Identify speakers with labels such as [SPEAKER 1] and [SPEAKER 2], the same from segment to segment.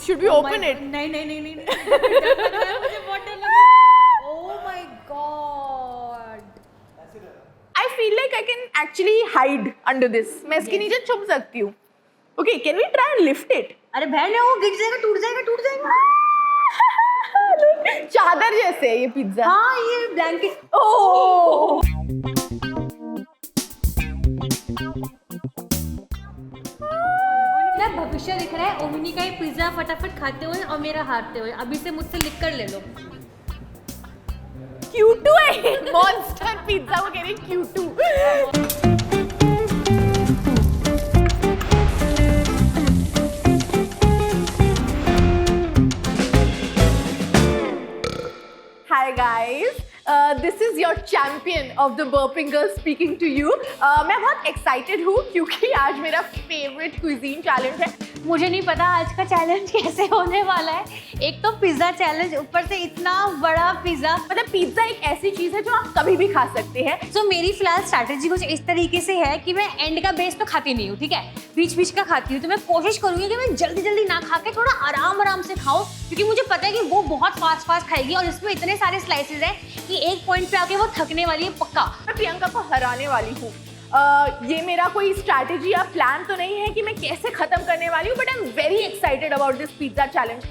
[SPEAKER 1] Should we open it?
[SPEAKER 2] नहीं नहीं नहीं नहीं मुझे बहुत डर लगा। Oh my God!
[SPEAKER 1] I feel like I can actually hide under this. मैं इसके नीचे छुप सकती हूँ. Okay, can we try and lift it?
[SPEAKER 2] अरे बहन वो गिर जाएगा, टूट जाएगा, टूट जाएगा।
[SPEAKER 1] चादर जैसे है ये पिज्जा.
[SPEAKER 2] हाँ ये ब्लैंकेट।
[SPEAKER 1] ओह
[SPEAKER 2] मेरा भविष्य दिख रहा है ओमिनी का ये पिज्जा फटाफट खाते हुए और मेरा हारते हुए। अभी से मुझसे लिख कर ले लो।
[SPEAKER 1] Q2 है मॉन्स्टर पिज्जा वो कह रही Q2. Hi guys, this is your champion of the burping girl speaking to you. मैं बहुत excited हूँ क्योंकि आज मेरा favorite cuisine challenge है.
[SPEAKER 2] मुझे नहीं पता आज का चैलेंज कैसे होने वाला है। एक तो पिज्जा चैलेंज, ऊपर से इतना बड़ा पिज्जा।
[SPEAKER 1] मतलब पिज्जा एक ऐसी चीज है जो आप कभी भी खा सकते हैं.
[SPEAKER 2] तो मेरी फिलहाल स्ट्रैटेजी कुछ इस तरीके से है कि मैं एंड का बेस तो खाती नहीं हूँ, ठीक है, बीच बीच का खाती हूँ। तो मैं कोशिश करूंगी कि मैं जल्दी जल्दी ना खा के थोड़ा आराम आराम से खाऊं, क्योंकि मुझे पता है कि वो बहुत फास्ट फास्ट खाएगी और इसमें इतने सारे स्लाइसेस हैं कि एक पॉइंट पे आके वो थकने वाली है पक्का।
[SPEAKER 1] मैं प्रियंका को हराने वाली हूँ. ये मेरा कोई स्ट्रैटेजी या प्लान तो नहीं है कि मैं कैसे खत्म करने वाली हूँ, but I am very excited about this pizza challenge.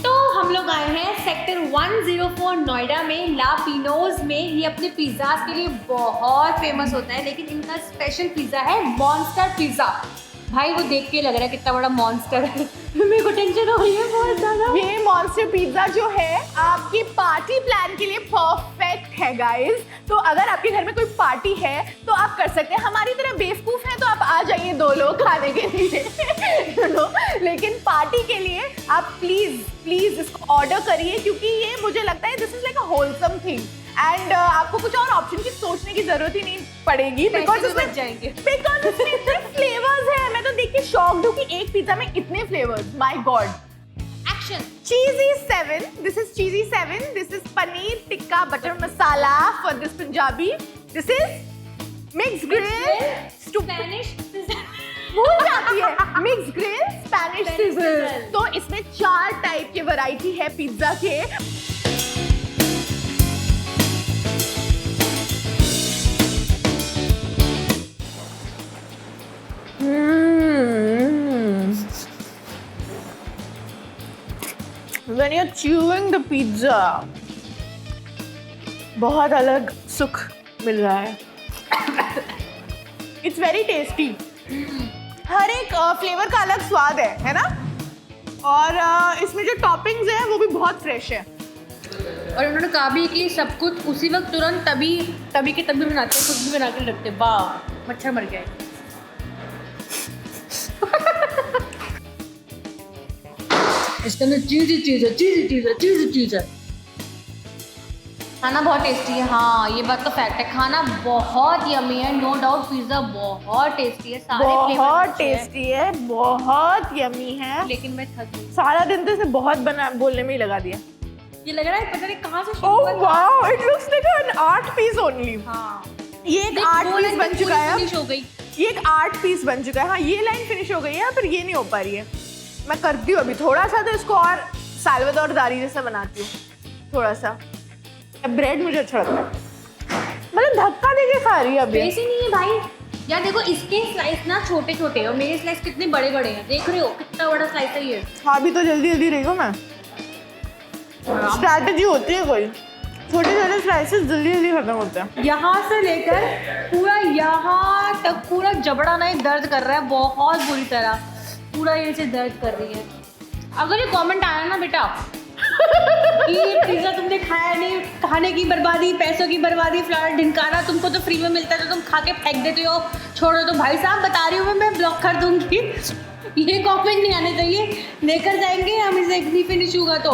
[SPEAKER 2] तो हम लोग आए हैं सेक्टर 104 नोएडा में, ला पिनोज में। ये अपने पिज्जाज के लिए बहुत फेमस होता है, लेकिन इनका स्पेशल पिज्जा है मॉन्स्टर पिज्जा। भाई वो देख के लग रहा है कितना बड़ा मॉन्स्टर है। मेरे को टेंशन हो रही है बहुत ज्यादा।
[SPEAKER 1] ये मॉन्स्टर पिज्जा जो है आपकी पार्टी प्लान के लिए परफेक्ट है गाइस. तो अगर आपके घर में कोई पार्टी है तो आप कर सकते हैं. हमारी तरह बेवकूफ है तो आप आ जाइए 2 लोग खाने के लिए you know? लेकिन पार्टी के लिए आप प्लीज इसको ऑर्डर करिए, क्योंकि ये मुझे लगता है this is like a wholesome thing and आपको कुछ और ऑप्शन की सोचने की जरूरत ही नहीं पड़ेगी, बिकॉज इसमें इतने फ्लेवर्स है. मैं तो देख के शॉक्ड हूँ कि एक पिज्जा में इतने flavours. My God.
[SPEAKER 2] Action.
[SPEAKER 1] Cheesy 7. This is cheesy 7. This is paneer tikka butter masala for this Punjabi. This is mixed grill.
[SPEAKER 2] Spanish
[SPEAKER 1] भूल जाती है. Mixed grill, Spanish sizzle. तो इसमें 4 टाइप के वैरायटी है पिज्जा के. When you're chewing the pizza, बहुत अलग सुख मिल रहा है. It's very tasty. हर एक फ्लेवर का अलग स्वाद है ना? और इसमें जो टॉपिंग्स हैं वो भी बहुत फ्रेश है.
[SPEAKER 2] और उन्होंने कहा भी कि सब कुछ उसी वक्त तुरंत तभी के तभी बनाते हैं, कुछ भी बना के रखते हैं. वाह, मच्छर मर गया है. इसके अंदर चीज़ है. खाना बहुत टेस्टी है. हाँ ये बात तो फैक्ट है, खाना बहुत यमी है, नो डाउट. पिज्जा बहुत टेस्टी है, सारे
[SPEAKER 1] बहुत टेस्टी है, बहुत यमी है.
[SPEAKER 2] लेकिन मैं थक गई.
[SPEAKER 1] सारा दिन तो इसे बहुत बोलने में ही लगा दिया.
[SPEAKER 2] ये लग रहा है पता नहीं कहाँ से शुरू
[SPEAKER 1] Oh wow, it looks like an art piece only.
[SPEAKER 2] हाँ
[SPEAKER 1] ये एक आर्ट पीस बन चुका है.
[SPEAKER 2] फिनिश हो गई.
[SPEAKER 1] ये एक आर्ट पीस बन चुका है. हाँ ये लाइन फिनिश हो गई है, पर ये नहीं हो पा रही है. मैं करती हूँ अभी थोड़ा सा, तो इसको और साल्वाडोर दारी जैसा बनाती हूँ थोड़ा सा. ब्रेड मुझे अच्छा लगता है, मतलब धक्का देके खा रही है अभी.
[SPEAKER 2] वैसे नहीं है भाई. यार देखो इसके स्लाइस ना छोटे छोटे और मेरे स्लाइस कितने बड़े बड़े हैं. देख रहे हो कितना बड़ा स्लाइस है ये.
[SPEAKER 1] हाँ भी तो जल्दी जल्दी रही हूँ मैं. स्ट्रैटेजी होती है कोई. छोटे छोटे स्लाइसेस जल्दी जल्दी खत्म होते हैं.
[SPEAKER 2] यहाँ से लेकर पूरा यहाँ तक पूरा जबड़ा ना दर्द कर रहा है बहुत बुरी तरह. पूरा ये से दर्द कर रही है. अगर ये कमेंट आया ना बेटा कि ये पिज्जा तुमने खाया नहीं, खाने की बर्बादी, पैसों की बर्बादी, फ्लावर ढिनकाना, तुमको तो फ्री में मिलता है तो तुम खा के फेंक देते हो, छोड़ो, तो भाई साहब बता रही हूँ मैं ब्लॉक कर दूंगी. ये कमेंट नहीं आने चाहिए. लेकर जाएंगे हम इसे, नहीं फिनिश होगा तो.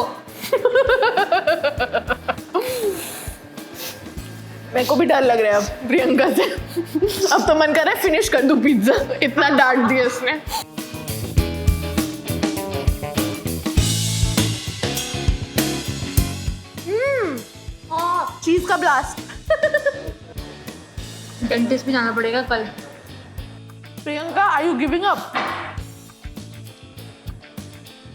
[SPEAKER 1] मेरे को भी डर लग रहा है अब प्रियंका से. अब तो मन कर रहा है फिनिश कर दूं पिज्जा, इतना डांट दिया इसने. चीज का ब्लास्ट.
[SPEAKER 2] डेंटिस्ट भी जाना पड़ेगा कल।
[SPEAKER 1] Priyanka, are you giving up?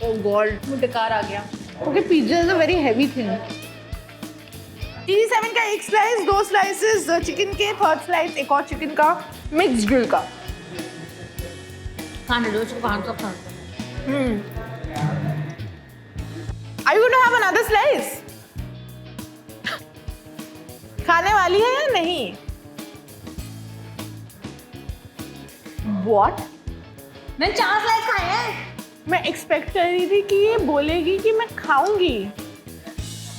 [SPEAKER 1] Oh God, मुझे डकार आ गया। Okay, pizza is a very heavy thing. 87 का एक स्लाइस, 2 स्लाइसेस चिकन के, 3rd स्लाइस एक और चिकन का, मिक्स ग्रिल का।
[SPEAKER 2] खाने दो उसको, खाने तो खाने दो।
[SPEAKER 1] Are you going to have another slice? खाने वाली है या नहीं? What?
[SPEAKER 2] मैंने 4 स्लाइस खाए हैं।
[SPEAKER 1] मैं एक्सपेक्ट कर रही थी कि ये बोलेगी कि मैं खाऊंगी।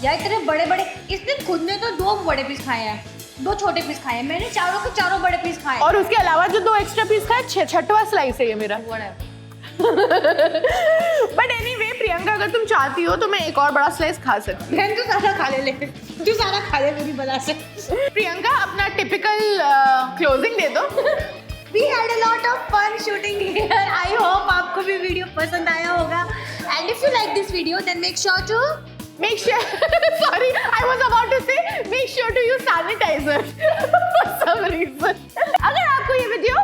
[SPEAKER 2] यार इतने बड़े बड़े, इसने खुद ने तो 2 बड़े पीस खाए हैं, 2 छोटे पीस खाए हैं, मैंने चारों के चारों बड़े पीस खाए।
[SPEAKER 1] और उसके अलावा जो 2 एक्स्ट्रा पीस खाए, 6वां स्लाइस है ये मेरा। बट एनीवे प्रियंका, अगर तुम चाहती हो तो मैं एक और बड़ा स्लाइस खा सकती हूँ।
[SPEAKER 2] तू सारा खा ले, तू सारा खा ले मेरी बला से।
[SPEAKER 1] प्रियंका, अपना टिपिकल क्लोजिंग दे दो।
[SPEAKER 2] We had a lot of fun shooting here. I hope आपको भी वीडियो पसंद आया होगा। And if you like this video, then make sure to
[SPEAKER 1] sorry, I was about to say make sure to use sanitizer for some reason. अगर आपको ये video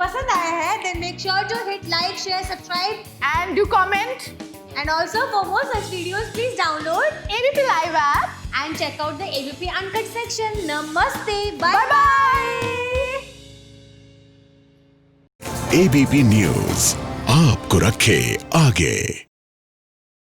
[SPEAKER 2] पसंद आया है, then make sure to hit like, share, subscribe,
[SPEAKER 1] and do comment.
[SPEAKER 2] and also for more such videos, please download
[SPEAKER 1] ABP Live app.
[SPEAKER 2] and check out the ABP Uncut section. Namaste. Bye
[SPEAKER 1] Bye bye.
[SPEAKER 3] ABP news आपको रखे आगे।